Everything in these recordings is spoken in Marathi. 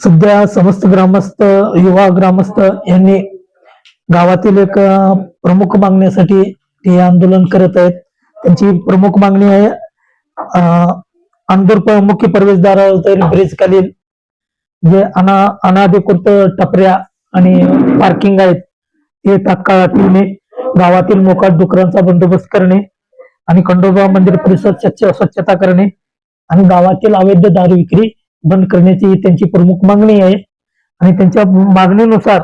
सध्या समस्त ग्रामस्थ युवा ग्रामस्थ यांनी गावातील एक प्रमुख मागण्यासाठी ते आंदोलन करत आहेत. त्यांची प्रमुख मागणी आहे अंदूर मुख्य प्रवेशद्वारावर ब्रिज खालील जे अनाधिकृत टपऱ्या आणि पार्किंग आहेत ते तात्काळ गावातील मोकाट डुकरांचा बंदोबस्त करणे आणि खंडोबा मंदिर परिसर स्वच्छता करणे आणि गावातील अवैध दारू विक्री बंद करण्याची त्यांची प्रमुख मागणी आहे. आणि त्यांच्या मागणीनुसार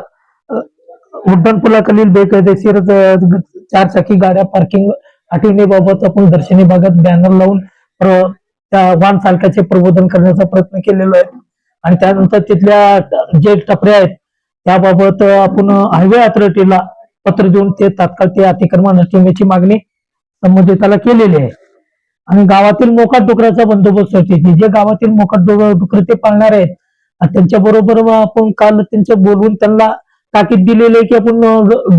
उड्डाणपुलाखालील बेकायदेशीर चारचाकी गाड्या पार्किंग हटविण्याबाबत आपण दर्शनी भागात बॅनर लावून त्या वाहन चालकाचे प्रबोधन करण्याचा प्रयत्न केलेला आहे. आणि त्यानंतर तिथल्या जे टपऱ्या आहेत त्याबाबत आपण हायवे अथॉरिटीला पत्र देऊन ते तात्काळ ते अतिक्रमण हटवण्याची मागणी संबंधिताला केलेली आहे. आणि गावातील मोकाट डुकराचा बंदोबस्त होते जे गावातील मोकाट डुकर ते पाळणार आहेत त्यांच्या बरोबर आपण काल त्यांचं बोलवून त्यांना ताकीद दिलेली आहे की आपण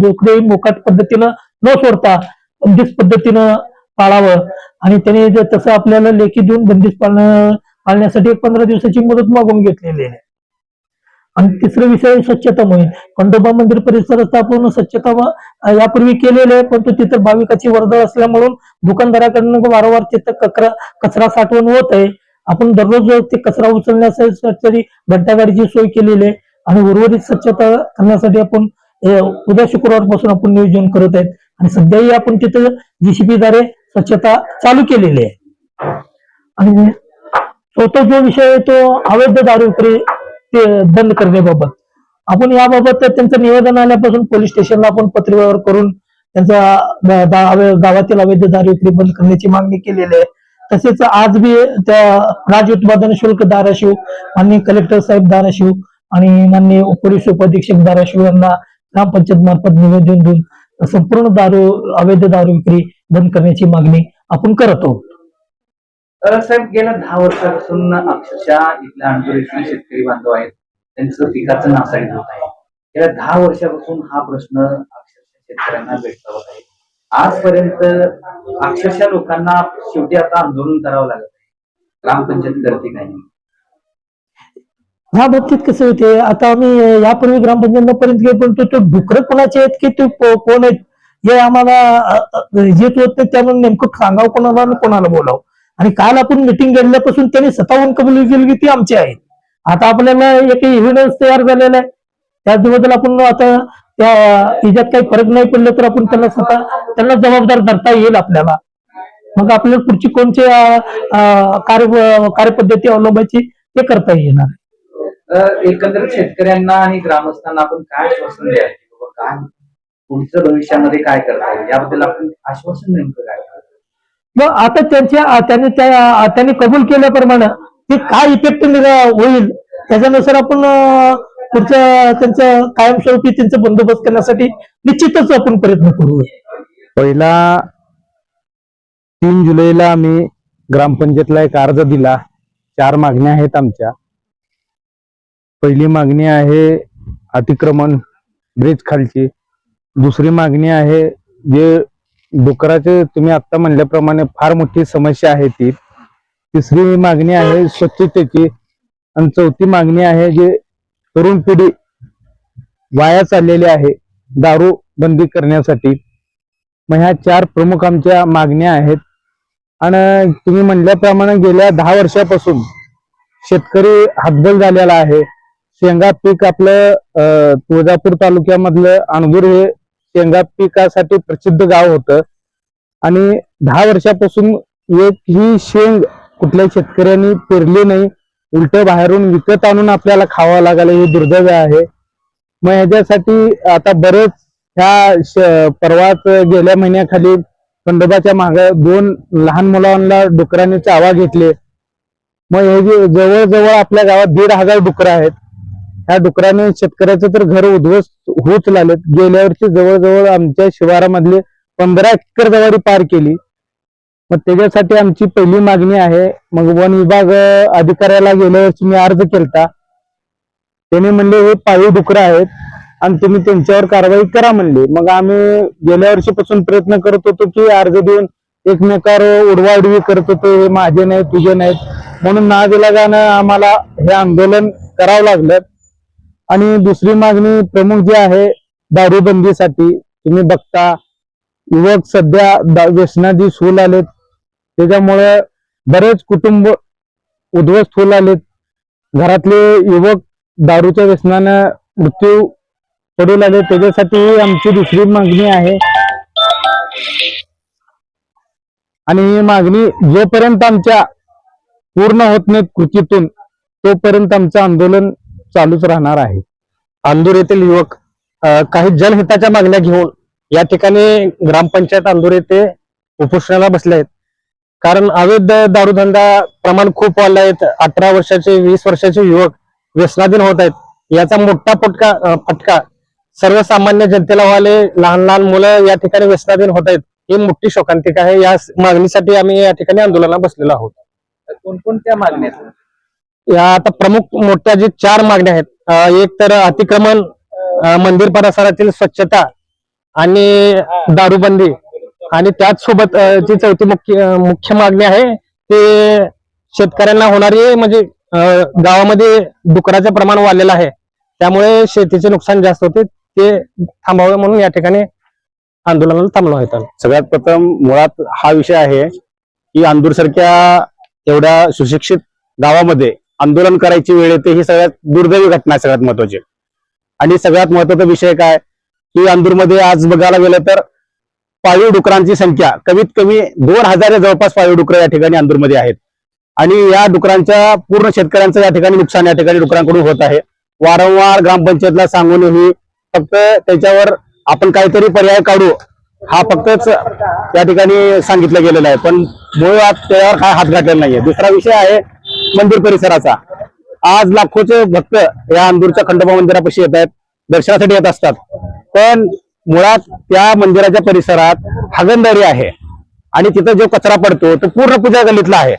डुकरे मोकाट पद्धतीनं न सोडता बंदिस्त पद्धतीनं पाळावं. आणि त्याने तसं आपल्याला लेखी देऊन बंदिस्त पाळण्यासाठी 15 दिवसाची मुदत मागून घेतलेली आहे. आणि तिसरा विषय स्वच्छता मोहीम. खंडोबा मंदिर परिसरात आपण स्वच्छता यापूर्वी केलेली आहे, परंतु तिथं भाविकाची वर्दळ असल्यामुळे दुकानदाराकडून वारंवार तिथं कचरा साठवण होत आहे. आपण दररोज ते कचरा उचलण्यासाठी घंटागाडीची सोय केलेली आहे आणि उर्वरित स्वच्छता करण्यासाठी आपण उद्या शुक्रवारपासून आपण नियोजन करत आहेत. आणि सध्याही आपण तिथं JCB द्वारे स्वच्छता चालू केलेली आहे. आणि चौथा जो विषय आहे तो अवैध दारू विक्री ते बंद करण्याबाबत आपण याबाबत त्यांचं निवेदन आल्यापासून पोलीस स्टेशनला आपण पत्रव्यवहार करून त्यांचा गावातील अवैध दारू विक्री बंद करण्याची मागणी केलेली आहे. तसेच आज बी त्या राज्य उत्पादन शुल्क धाराशिव माननीय कलेक्टर साहेब धाराशिव आणि माननीय पोलीस उपाधीक्षक धाराशिव यांना ग्रामपंचायत मार्फत निवेदन देऊन संपूर्ण अवैध दारू विक्री बंद करण्याची मागणी आपण करत आहोत. साहेब, गेल्या 10 वर्षापासून अक्षरशः इथल्या अंतरीतील शेतकरी बांधव आहेत त्यांचं पिकाचं नासाडी होत आहे. गेल्या 10 वर्षापासून हा प्रश्न अक्षरशः शेतकऱ्यांना भेडसावत आहे. आजपर्यंत अक्षरशः लोकांना शेवटी आता आंदोलन करावं लागत आहे. ग्रामपंचायत करते काही ह्या बाबतीत कसं होते, आता आम्ही यापूर्वी ग्रामपंचायत पर्यंत गेलो, पण तो डुकर कोणाचे आहेत की ते कोण आहेत हे आम्हाला येत होत नाही. त्यामुळे नेमकं सांगावं कोणाला बोलावं. आणि काल आपण मिटिंग घेतल्यापासून त्यांनी स्वतःहून कबुली केली की ती आमची आहे. आता आपल्याला एक एव्हिडन्स तयार झालेला आहे. त्याबद्दल आपण आता त्या याच्यात काही फरक नाही पडले तर आपण त्यांना जबाबदार धरता येईल आपल्याला. मग आपल्याला पुढची कोणची कार्यपद्धती अवलंबायची ते करता येणार. एकंदरीत शेतकऱ्यांना आणि ग्रामस्थांना आपण काय आश्वासन द्यायचं, काय पुढचं भविष्यामध्ये काय करता येईल याबद्दल आपण आश्वासन नेमकं काय करायचं. मग आता त्यांनी कबूल केल्याप्रमाणे ते काय इफेक्ट होईल त्याच्यानुसार आपण पुढच्या त्यांचं कायमस्वरूपी त्यांचा बंदोबस्त करण्यासाठी निश्चितच आपण प्रयत्न करू. पहिला 3 जुलैला आम्ही ग्रामपंचायतला एक अर्ज दिला. 4 मागण्या आहेत आमच्या. पहिली मागणी आहे अतिक्रमण ब्रिज खालची. दुसरी मागणी आहे जे डुकराचे तुम्ही आता म्हणल्याप्रमाणे फार मोठी समस्या आहे ती. तिसरी मागणी आहे स्वच्छतेची. आणि चौथी मागणी आहे जे तरुण पिढी वाया चाललेली आहे दारू बंदी करण्यासाठी. मग ह्या 4 प्रमुख आमच्या मागण्या आहेत. आणि तुम्ही म्हणल्याप्रमाणे गेल्या 10 वर्षापासून शेतकरी हतबल झालेला आहे. शेंगा पीक आपलं तुळजापूर तालुक्यामधलं अणगूर हे शेंगा पिकासाठी प्रसिद्ध गाव होतं. आणि 10 वर्षापासून एक ही शेंग कुठल्या शेतकऱ्यांनी पेरली नाही, उलट बाहेरून विकत आणून आपल्याला खावं लागलं. हे दुर्दैव आहे. मग ह्याच्यासाठी आता बरेच ह्या परवाच गेल्या महिन्याखाली खंडोबाच्या मागे 2 लहान मुलांना डुकरांनी चावा घेतले. मग हे जवळजवळ आपल्या गावात 1,500 डुकर आहेत. ह्या डुकराने शेतकऱ्याचं तर घर उद्ध्वस्त होत लागलेत. गेल्या वर्षी जवळजवळ आमच्या शिवारामधले 15 एकर जवारी पार केली. मग त्याच्यासाठी आमची पहिली मागणी आहे. मग वन विभाग अधिकाऱ्याला गेल्या वर्षी मी अर्ज केलता. त्याने म्हणले हे पाळीव डुकर आहेत आणि तुम्ही त्यांच्यावर कारवाई करा म्हणले. मग आम्ही गेल्या वर्षीपासून प्रयत्न करत होतो की अर्ज देऊन एकमेकावर उडवाउडवी करत होतो, हे माझे नाहीत तुझे नाहीत म्हणून नादिलागानं आम्हाला हे आंदोलन करावं लागलं. आणि दुसरी मागणी प्रमुख जी आहे दारूबंदीसाठी. तुम्ही बघता युवक सध्या व्यसनाधीन होऊ आलेत, त्याच्यामुळे बरेच कुटुंब उद्ध्वस्त होऊ आलेत. घरातले युवक दारूच्या व्यसनानं मृत्यू पडू लागले. त्याच्यासाठी ही आमची दुसरी मागणी आहे. आणि ही मागणी जोपर्यंत आमच्या पूर्ण होत नाहीत कृतीतून, तोपर्यंत आमचं आंदोलन चालूच राहणार आहे. अंदूर येथील युवक काही जनहिताच्या मागण्या घेऊन या ठिकाणी ग्रामपंचायत अंदूर येथे उपोषणाला बसले आहेत. कारण अवैध दारूधंदा प्रमाण खूप वाढलं आहे. 18 वर्षाचे 20 वर्षाचे युवक व्यसनाधीन होत आहेत. याचा मोठा फटका सर्वसामान्य जनतेला व्हायले. लहान लहान मुलं या ठिकाणी व्यसनाधीन होत आहेत. ही मोठी शोकांतिका आहे. या मागणीसाठी आम्ही या ठिकाणी आंदोलनाला बसलेलो आहोत. कोणकोणत्या मागण्या आहेत? या आता प्रमुख मोठ्या जे 4 मागण्या आहेत. एक तर अतिक्रमण, मंदिर परिसरातील स्वच्छता आणि दारूबंदी, आणि त्याच सोबत जी चौथी मुख्य मागणी आहे ते शेतकऱ्यांना होणारी म्हणजे गावामध्ये डुकराचं प्रमाण वाढलेलं आहे, त्यामुळे शेतीचे नुकसान जास्त होते, ते थांबावे म्हणून या ठिकाणी आंदोलनाला थांबलो आहे. सगळ्यात प्रथम मुळात हा विषय आहे की अंदूर सारख्या एवढ्या सुशिक्षित गावामध्ये आंदोलन करायची वेळ येते, ही सगळ्यात दुर्दैवी घटना आहे, सगळ्यात महत्वाची. आणि सगळ्यात महत्वाचा विषय काय की अंदूरमध्ये आज बघायला गेलं तर पाळीव डुकरांची संख्या कमीत कमी 2000 जवळपास पाळीव डुकर या ठिकाणी अंदूरमध्ये आहेत. आणि या डुकरांच्या पूर्ण शेतकऱ्यांचं या ठिकाणी नुकसान या ठिकाणी डुकरांकडून होत आहे. वारंवार ग्रामपंचायतला सांगूनही फक्त त्याच्यावर आपण काहीतरी पर्याय काढू, हा फक्तच या ठिकाणी सांगितलं गेलेलं आहे, पण मुळात त्यावर काय हात घातलेला नाहीये. दुसरा विषय आहे मंदिर परिसराचा. आज लाखोचे भक्त या अंदूरच्या खंडोबा मंदिरापाशी येत आहेत, दर्शनासाठी येत असतात, पण मुळात त्या मंदिराच्या परिसरात हागणदारी आहे आणि तिथं जो कचरा पडतो तो पूर्ण पूजा गल्लीतला आहे.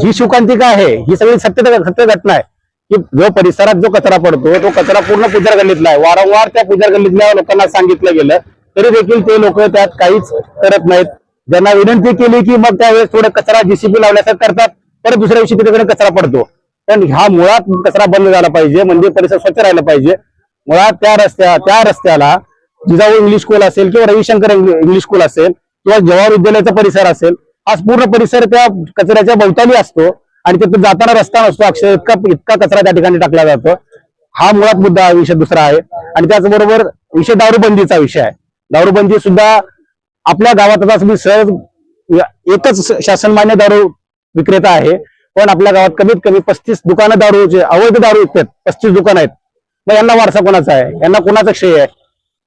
ही शोकांतिका आहे, ही सगळी सत्य घटना आहे की जो परिसरात जो कचरा पडतो तो कचरा पूर्ण पूजा गल्लीतला आहे. वारंवार त्या पूजा गल्लीतल्या लोकांना सांगितलं गेलं तरी देखील ते लोक त्यात काहीच करत नाहीत. ज्यांना विनंती केली की मग त्यावेळेस थोडं कचरा जीसीबी लावल्यासारखं करतात, परत दुसऱ्या दिवशी तिकडे कचरा पडतो. पण हा मुळात कचरा बंद झाला पाहिजे, म्हणजे परिसर स्वच्छ राहिला पाहिजे. मुळात त्या रस्त्याला जिजाऊ इंग्लिश स्कूल असेल किंवा रविशंकर इंग्लिश स्कूल असेल किंवा जवाहर विद्यालयाचा परिसर असेल, आज पूर्ण परिसर त्या कचऱ्याच्या भोवताली असतो आणि तिथे जाताना रस्ता नसतो. अक्षर इतका कचरा त्या ठिकाणी टाकला जातो. हा मुळात मुद्दा विषय दुसरा आहे. आणि त्याचबरोबर विषय दारूबंदीचा विषय आहे. दारूबंदी सुद्धा आपल्या गावात आता सहज एकच शासनमान्य दारू विक्रेता आहे, पण आपल्या गावात कमीत कमी 35 दुकानं दारूचे अवैध दारू विकतात. 35 दुकान आहेत. मग यांना वारसा कोणाचा आहे, यांना कोणाचा श्रेय आहे,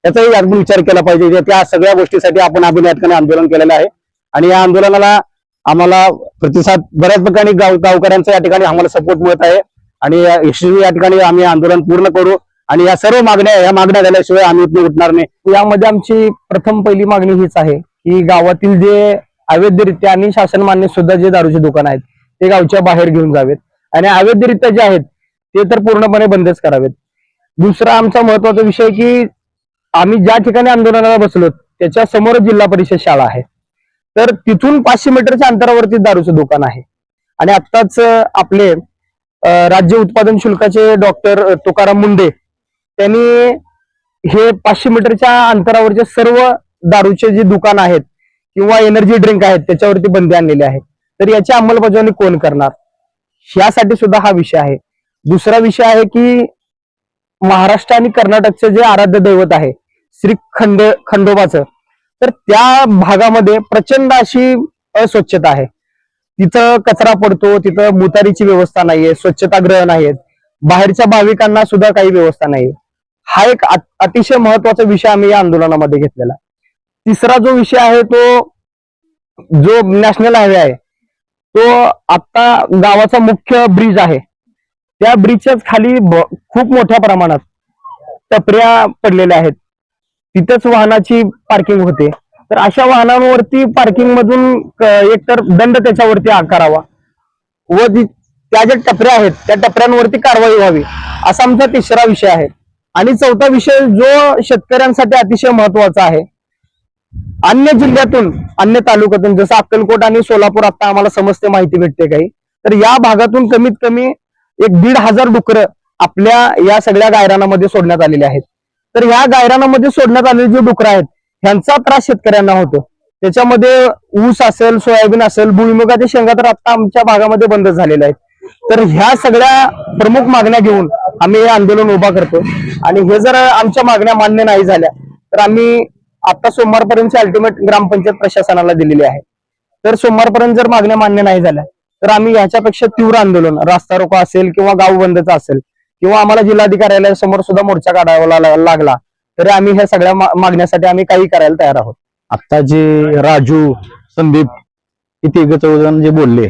याचाही आपण विचार केला पाहिजे. त्या सगळ्या गोष्टीसाठी आपण या ठिकाणी आंदोलन केलेलं आहे आणि या आंदोलनाला आम्हाला प्रतिसाद बऱ्याच ठिकाणी गावकऱ्यांचा या ठिकाणी आम्हाला सपोर्ट मिळत आहे आणि यशस्वी या ठिकाणी आम्ही आंदोलन पूर्ण करू. आणि या सर्व मागण्या झाल्याशिवाय आम्ही इथून उठणार नाही. यामध्ये आमची पहिली मागणी हीच आहे की गावातील जे अवैधरित्या आणि शासनमान्य सुद्धा जे दारूचे दुकान आहेत ते गावच्या बाहेर घेऊन जावेत आणि अवैधरित्या जे आहेत ते तर पूर्णपणे बंदच करावेत. दुसरा आमचा महत्वाचा विषय की आम्ही ज्या ठिकाणी आंदोलनाला बसलो त्याच्या समोर जिल्हा परिषद शाळा आहे, तर तिथून 500 मीटरच्या अंतरावरती दारूचं दुकान आहे. आणि आत्ताच आपले राज्य उत्पादन शुल्काचे डॉक्टर तुकाराम मुंडे त्यांनी हे 500 मीटरच्या अंतरावरचे सर्व दारूचे जे दुकान आहेत किंवा एनर्जी ड्रिंक आहेत त्याच्यावरती बंदी आणलेली आहे. तर याची अंमलबजावणी कोण करणार, यासाठी सुद्धा हा विषय आहे. दुसरा विषय आहे की महाराष्ट्र आणि कर्नाटकचे जे आराध्य दैवत आहे श्री खंडोबाचं, तर त्या भागामध्ये प्रचंड अशी अस्वच्छता आहे. तिथं कचरा पडतो, तिथं मुतारीची व्यवस्था नाहीये, स्वच्छतागृह नाहीयेत, बाहेरच्या भाविकांना सुद्धा काही व्यवस्था नाहीये. हा एक अतिशय महत्वाचा विषय आम्ही या आंदोलनामध्ये घेतलेला. तिसरा जो विषय आहे तो जो नॅशनल हायवे आहे, तो आता गावाचा मुख्य ब्रिज आहे, त्या ब्रिजच्याच खाली खूप मोठ्या प्रमाणात टपऱ्या पडलेल्या आहेत. तिथंच वाहनाची पार्किंग होते. तर अशा वाहनांवरती पार्किंग मधून एकतर दंड त्याच्यावरती आकारावा व त्या ज्या टपऱ्या आहेत त्या टपऱ्यांवरती कारवाई व्हावी, असा आमचा तिसरा विषय आहे. आणि चौथा विषय जो शेतकऱ्यांसाठी अतिशय महत्वाचा आहे, अन्य जिल्ह्यातून अन्य तालुक्यातून जसं अक्कलकोट आणि सोलापूर आता आम्हाला समजते माहिती भेटते काही, तर या भागातून कमीत कमी एक 1,500 डुकरं आपल्या या सगळ्या गायरानामध्ये सोडण्यात आलेले आहेत. तर ह्या गायरानामध्ये सोडण्यात आलेले जे डुकरं आहेत ह्यांचा त्रास शेतकऱ्यांना होतो. त्याच्यामध्ये ऊस असेल, सोयाबीन असेल, भुईमुगाच्या शेंगा तर आता आमच्या भागामध्ये बंद झालेल्या आहेत. तर ह्या सगळ्या प्रमुख मागण्या घेऊन आम्ही हे आंदोलन उभा करतो. आणि हे जर आमच्या मागण्या मान्य नाही झाल्या तर आम्ही आता सोमवारपर्यंत अल्टिमेट ग्रामपंचायत प्रशासनाला दिलेली आहे. तर सोमवारपर्यंत जर मागण्या मान्य नाही झाल्या तर आम्ही ह्याच्यापेक्षा तीव्र आंदोलन, रास्ता रोको असेल किंवा गाव बंदचा असेल किंवा आम्हाला जिल्हाधिकाऱ्यासमोर सुद्धा मोर्चा काढावा लागला तरी आम्ही ह्या सगळ्या मागण्यासाठी आम्ही काही करायला तयार आहोत. आता जे राजू, संदीप हे तिघ चौजण जे बोलले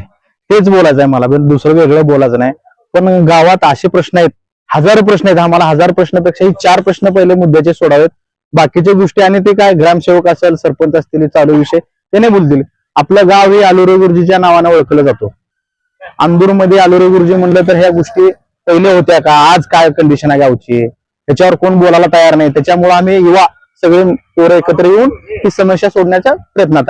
तेच बोलायचं आहे मला, पण दुसरं वेगळं बोलायचं नाही. पण गावात असे प्रश्न आहेत, हजारो प्रश्न आहेत. आम्हाला 1000 प्रश्नापेक्षा ही 4 प्रश्न पहिले मुद्द्याचे सोडावेत. बाकीच्या गोष्टी आणि ते काय ग्रामसेवक असेल, सरपंच असतील, चालू विषय ते नाही बोलतील. आपलं गाव हे आलुरे गुरुजीच्या नावाने ओळखलं जातो. अंदूरमध्ये आलुरे गुरुजी म्हणलं तर ह्या गोष्टी पहिले होत्या का? आज काय कंडिशन आहे गावची त्याच्यावर कोण बोलायला तयार नाही. त्याच्यामुळे आम्ही युवा सगळे पोरं एकत्र येऊन ही समस्या सोडण्याच्या प्रयत्नात आहे.